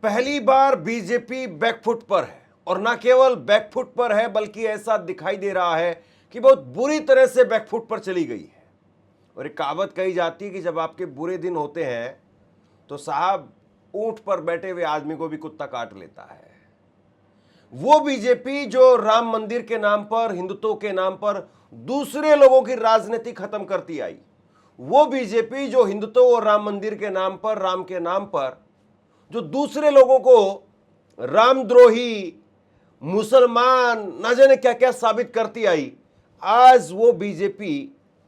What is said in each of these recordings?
पहली बार BJP back foot पर है और ना केवल बैकफुट पर है बल्कि ऐसा दिखाई दे रहा है कि बहुत बुरी तरह से बैकफुट पर चली गई है। और एक कहावत कही जाती है कि जब आपके बुरे दिन होते हैं तो साहब ऊंट पर बैठे हुए आदमी को भी कुत्ता काट लेता है। वो बीजेपी जो राम मंदिर के नाम पर, हिंदुत्व के नाम पर दूसरे लोगों की राजनीति खत्म करती आई, वो बीजेपी जो हिंदुत्व और राम मंदिर के नाम पर, राम के नाम पर जो दूसरे लोगों को रामद्रोही, मुसलमान, न जाने क्या क्या साबित करती आई, आज वो बीजेपी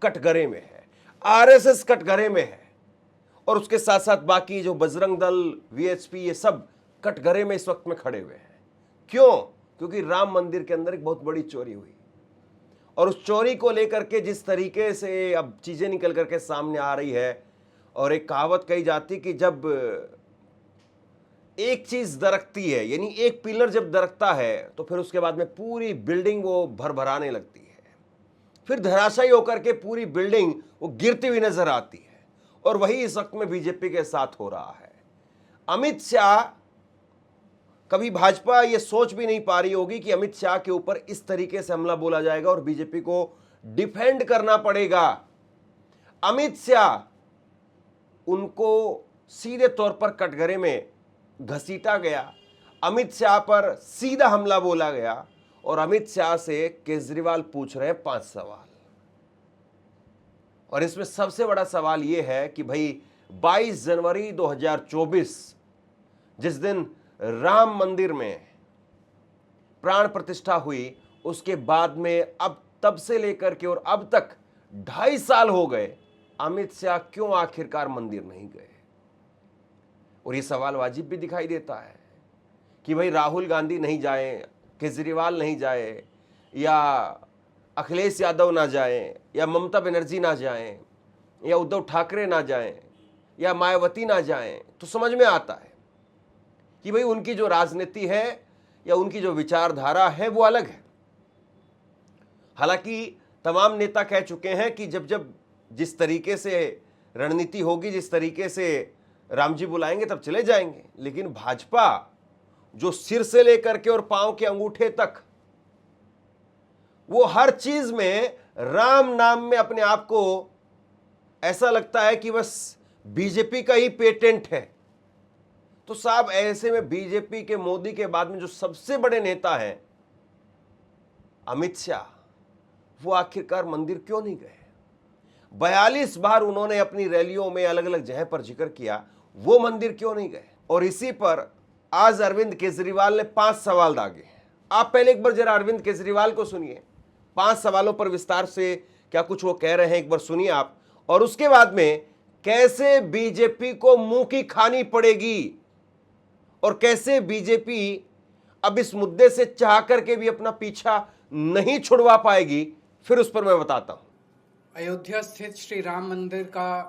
कटघरे में है, आरएसएस कटघरे में है। और उसके साथ साथ बाकी जो बजरंग दल, वीएचपी, ये सब कटघरे में इस वक्त में खड़े हुए हैं। क्यों? क्योंकि राम मंदिर के अंदर एक बहुत बड़ी चोरी हुई और उस चोरी को लेकर के जिस तरीके से अब चीजें निकल करके सामने आ रही है। और एक कहावत कही जाती कि जब एक चीज दरकती है, यानी एक पिलर जब दरकता है तो फिर उसके बाद में पूरी बिल्डिंग वो भरभराने लगती है, फिर धराशायी होकर के पूरी बिल्डिंग वो गिरती हुई नजर आती है। और वही इस वक्त में बीजेपी के साथ हो रहा है। अमित शाह, कभी भाजपा ये सोच भी नहीं पा रही होगी कि अमित शाह के ऊपर इस तरीके से हमला बोला जाएगा और बीजेपी को डिफेंड करना पड़ेगा। अमित शाह, उनको सीधे तौर पर कटघरे में घसीटा गया, अमित शाह पर सीधा हमला बोला गया और अमित शाह से केजरीवाल पूछ रहे हैं 5 सवाल। और इसमें सबसे बड़ा सवाल यह है कि भाई 22 जनवरी 2024 जिस दिन राम मंदिर में प्राण प्रतिष्ठा हुई, उसके बाद में अब तब से लेकर के और अब तक 2.5 साल हो गए, अमित शाह क्यों आखिरकार मंदिर नहीं गए? और ये सवाल वाजिब भी दिखाई देता है कि भाई राहुल गांधी नहीं जाए, केजरीवाल नहीं जाए, या अखिलेश यादव ना जाए, या ममता बनर्जी ना जाए, या उद्धव ठाकरे ना जाए, या मायावती ना जाए, तो समझ में आता है कि भाई उनकी जो राजनीति है या उनकी जो विचारधारा है वो अलग है। हालांकि तमाम नेता कह चुके हैं कि जब जब जिस तरीके से रणनीति होगी, जिस तरीके से राम जी बुलाएंगे तब चले जाएंगे। लेकिन भाजपा जो सिर से लेकर के और पांव के अंगूठे तक, वो हर चीज में राम नाम में अपने आप को ऐसा लगता है कि बस बीजेपी का ही पेटेंट है। तो साहब ऐसे में बीजेपी के मोदी के बाद में जो सबसे बड़े नेता हैं अमित शाह, वो आखिरकार मंदिर क्यों नहीं गए? 42 बार उन्होंने अपनी रैलियों में अलग अलग जगह पर जिक्र किया, वो मंदिर क्यों नहीं गए? और इसी पर आज अरविंद केजरीवाल ने 5 सवाल दागे। आप पहले एक बार जरा अरविंद केजरीवाल को सुनिए, 5 सवालों पर विस्तार से क्या कुछ वो कह रहे हैं, एक बार सुनिए आप। और उसके बाद में कैसे बीजेपी को मुंह की खानी पड़ेगी और कैसे बीजेपी अब इस मुद्दे से चाह करके भी अपना पीछा नहीं छुड़वा पाएगी, फिर उस पर मैं बताता हूं। अयोध्या स्थित श्री राम मंदिर का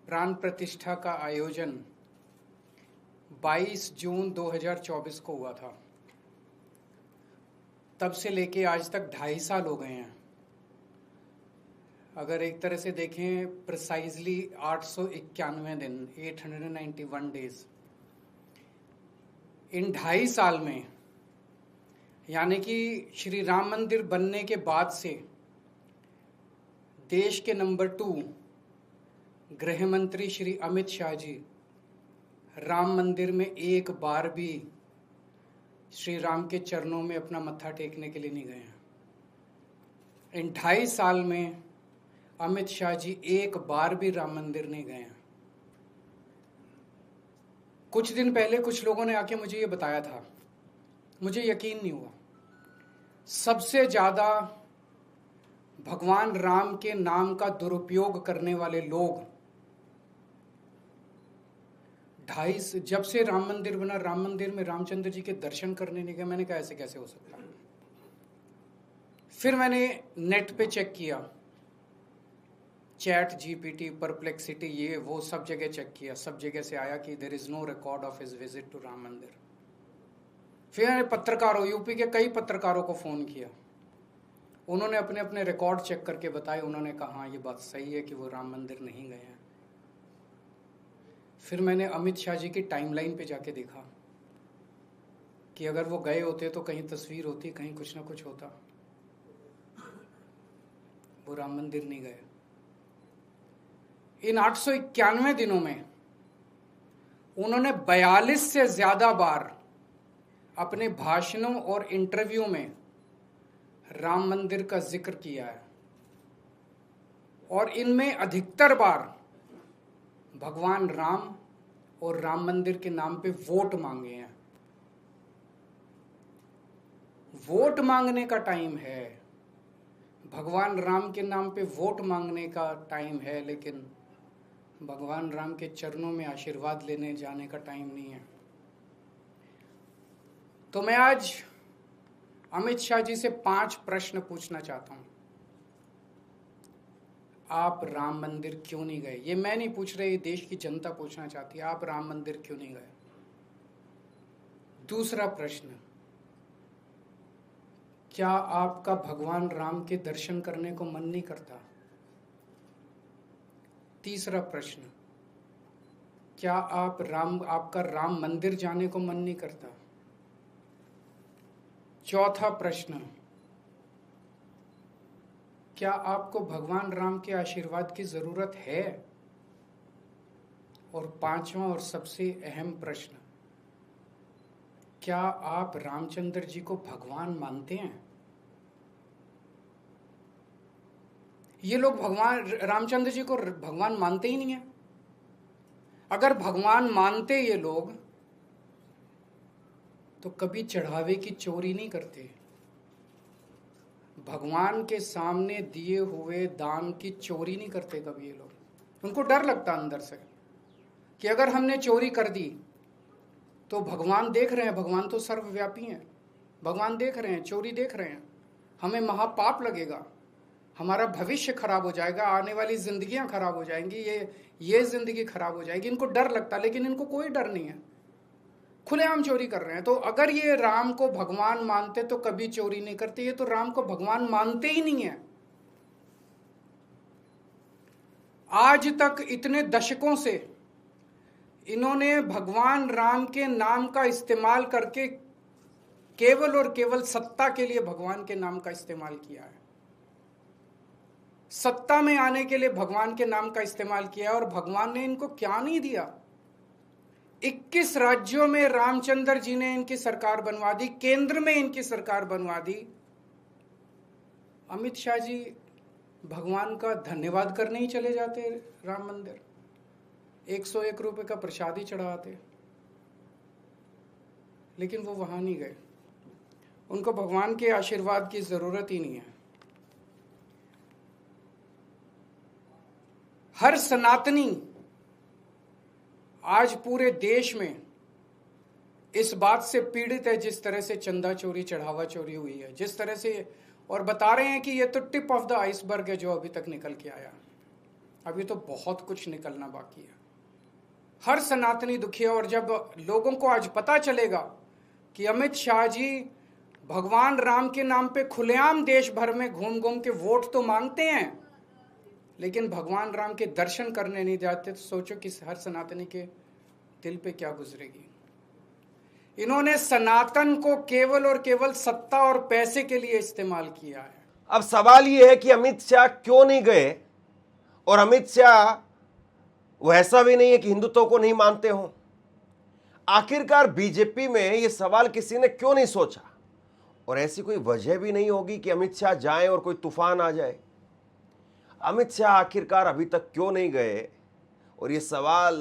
प्राण प्रतिष्ठा का आयोजन 22 जून 2024 को हुआ था। तब से लेके आज तक 2.5 साल हो गए हैं। अगर एक तरह से देखें, प्रिसाइजली 891 दिन, 891 डेज। इन 2.5 साल में, यानी कि श्री राम मंदिर बनने के बाद से देश के नंबर 2 गृह मंत्री श्री अमित शाह जी राम मंदिर में एक बार भी श्री राम के चरणों में अपना मत्था टेकने के लिए नहीं गए हैं। इन 2.5 साल में अमित शाह जी एक बार भी राम मंदिर नहीं गए हैं। कुछ दिन पहले कुछ लोगों ने आके मुझे ये बताया था, मुझे यकीन नहीं हुआ। सबसे ज्यादा भगवान राम के नाम का दुरुपयोग करने वाले लोग जब से राम मंदिर बना, राम मंदिर में रामचंद्र जी के दर्शन करने नहीं गए। मैंने कहा ऐसे कैसे हो सकता है? फिर मैंने नेट पे चेक किया, चैट जीपीटी, परप्लेक्सिटी, ये वो सब जगह चेक किया। सब जगह से आया कि there is no record of his visit to Ram Mandir. फिर मैंने पत्रकारों, यूपी के कई पत्रकारों को फोन किया, उन्होंने अपने अपने रिकॉर्ड चेक करके बताए। उन्होंने कहा ये बात सही है कि वो राम मंदिर नहीं गए हैं। फिर मैंने अमित शाह जी की टाइमलाइन पे जाके देखा कि अगर वो गए होते तो कहीं तस्वीर होती, कहीं कुछ ना कुछ होता। वो राम मंदिर नहीं गए। इन 891 दिनों में उन्होंने 42 से ज्यादा बार अपने भाषणों और इंटरव्यू में राम मंदिर का जिक्र किया है, और इनमें अधिकतर बार भगवान राम और राम मंदिर के नाम पे वोट मांगे हैं। वोट मांगने का टाइम है, भगवान राम के नाम पे वोट मांगने का टाइम है, लेकिन भगवान राम के चरणों में आशीर्वाद लेने जाने का टाइम नहीं है। तो मैं आज अमित शाह जी से 5 प्रश्न पूछना चाहता हूं। आप राम मंदिर क्यों नहीं गए? ये मैं नहीं पूछ रही, देश की जनता पूछना चाहती है, आप राम मंदिर क्यों नहीं गए? दूसरा प्रश्न, क्या आपका भगवान राम के दर्शन करने को मन नहीं करता? तीसरा प्रश्न, क्या आपका राम मंदिर जाने को मन नहीं करता? चौथा प्रश्न, क्या आपको भगवान राम के आशीर्वाद की जरूरत है? और पांचवा और सबसे अहम प्रश्न, क्या आप रामचंद्र जी को भगवान मानते हैं? ये लोग भगवान रामचंद्र जी को भगवान मानते ही नहीं है। अगर भगवान मानते ये लोग तो कभी चढ़ावे की चोरी नहीं करते। भगवान के सामने दिए हुए दान की चोरी नहीं करते कभी ये लोग। उनको डर लगता अंदर से कि अगर हमने चोरी कर दी तो भगवान देख रहे हैं, भगवान तो सर्वव्यापी हैं, भगवान देख रहे हैं, चोरी देख रहे हैं, हमें महापाप लगेगा, हमारा भविष्य खराब हो जाएगा, आने वाली जिंदगियां खराब हो जाएंगी, ये जिंदगी खराब हो जाएगी। इनको डर लगता, लेकिन इनको कोई डर नहीं है, खुलेआम चोरी कर रहे हैं। तो अगर ये राम को भगवान मानते तो कभी चोरी नहीं करते। ये तो राम को भगवान मानते ही नहीं है। आज तक इतने दशकों से इन्होंने भगवान राम के नाम का इस्तेमाल करके केवल और केवल सत्ता के लिए भगवान के नाम का इस्तेमाल किया है। सत्ता में आने के लिए भगवान के नाम का इस्तेमाल किया, और भगवान ने इनको क्या नहीं दिया। 21 राज्यों में रामचंद्र जी ने इनकी सरकार बनवा दी, केंद्र में इनकी सरकार बनवा दी। अमित शाह जी भगवान का धन्यवाद करने ही चले जाते राम मंदिर, 101 रुपए का प्रसाद ही चढ़ाते, लेकिन वो वहां नहीं गए। उनको भगवान के आशीर्वाद की जरूरत ही नहीं है। हर सनातनी आज पूरे देश में इस बात से पीड़ित है जिस तरह से चंदा चोरी, चढ़ावा चोरी हुई है, जिस तरह से, और बता रहे हैं कि ये तो टिप ऑफ द आइसबर्ग है जो अभी तक निकल के आया, अभी तो बहुत कुछ निकलना बाकी है। हर सनातनी दुखी है। और जब लोगों को आज पता चलेगा कि अमित शाह जी भगवान राम के नाम पे खुलेआम देश भर में घूम घूम के वोट तो मांगते हैं, लेकिन भगवान राम के दर्शन करने नहीं जाते, तो सोचो कि हर सनातनी के दिल पे क्या गुजरेगी। इन्होंने सनातन को केवल और केवल सत्ता और पैसे के लिए इस्तेमाल किया है। अब सवाल यह है कि अमित शाह क्यों नहीं गए, और अमित शाह वो ऐसा भी नहीं है कि हिंदुत्व को नहीं मानते हो। आखिरकार बीजेपी में यह सवाल किसी ने क्यों नहीं सोचा, और ऐसी कोई वजह भी नहीं होगी कि अमित शाह जाएं और कोई तूफान आ जाए। अमित शाह आखिरकार अभी तक क्यों नहीं गए, और ये सवाल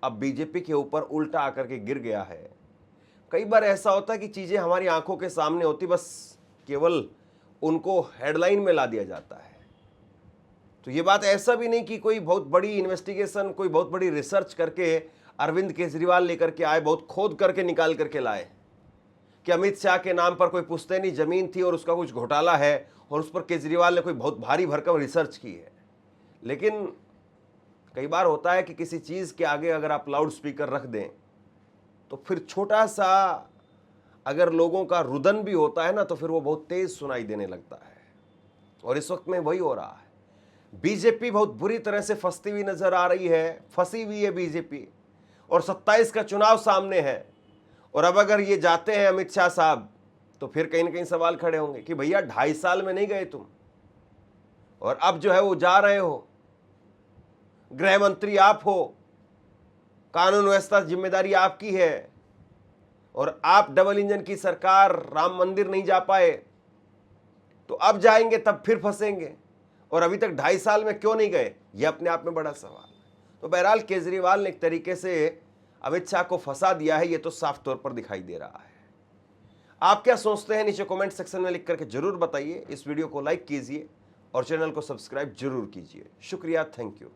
अब बीजेपी के ऊपर उल्टा आकर के गिर गया है। कई बार ऐसा होता है कि चीजें हमारी आंखों के सामने होती, बस केवल उनको हेडलाइन में ला दिया जाता है। तो ये बात ऐसा भी नहीं कि कोई बहुत बड़ी इन्वेस्टिगेशन, कोई बहुत बड़ी रिसर्च करके अरविंद केजरीवाल लेकर के आए, बहुत खोद करके निकाल करके लाए कि अमित शाह के नाम पर कोई पुश्तैनी जमीन थी और उसका कुछ घोटाला है, और उस पर केजरीवाल ने कोई बहुत भारी भरकम रिसर्च की है। लेकिन कई बार होता है कि किसी चीज़ के आगे अगर आप लाउड स्पीकर रख दें तो फिर छोटा सा अगर लोगों का रुदन भी होता है ना, तो फिर वो बहुत तेज सुनाई देने लगता है। और इस वक्त में वही हो रहा है। बीजेपी बहुत बुरी तरह से फंसती हुई नजर आ रही है, फंसी हुई है बीजेपी, और 27 का चुनाव सामने है। और अब अगर ये जाते हैं अमित शाह साहब, तो फिर कहीं ना कहीं सवाल खड़े होंगे कि भैया 2.5 साल में नहीं गए तुम, और अब जो है वो जा रहे हो, गृह मंत्री आप हो, कानून व्यवस्था जिम्मेदारी आपकी है, और आप डबल इंजन की सरकार, राम मंदिर नहीं जा पाए, तो अब जाएंगे तब फिर फंसेंगे, और अभी तक 2.5 साल में क्यों नहीं गए, यह अपने आप में बड़ा सवाल है। तो बहरहाल केजरीवाल ने एक तरीके से अमित शाह को फंसा दिया है, यह तो साफ तौर पर दिखाई दे रहा है। आप क्या सोचते हैं नीचे कमेंट सेक्शन में लिख करके जरूर बताइए। इस वीडियो को लाइक कीजिए और चैनल को सब्सक्राइब जरूर कीजिए। शुक्रिया, थैंक यू।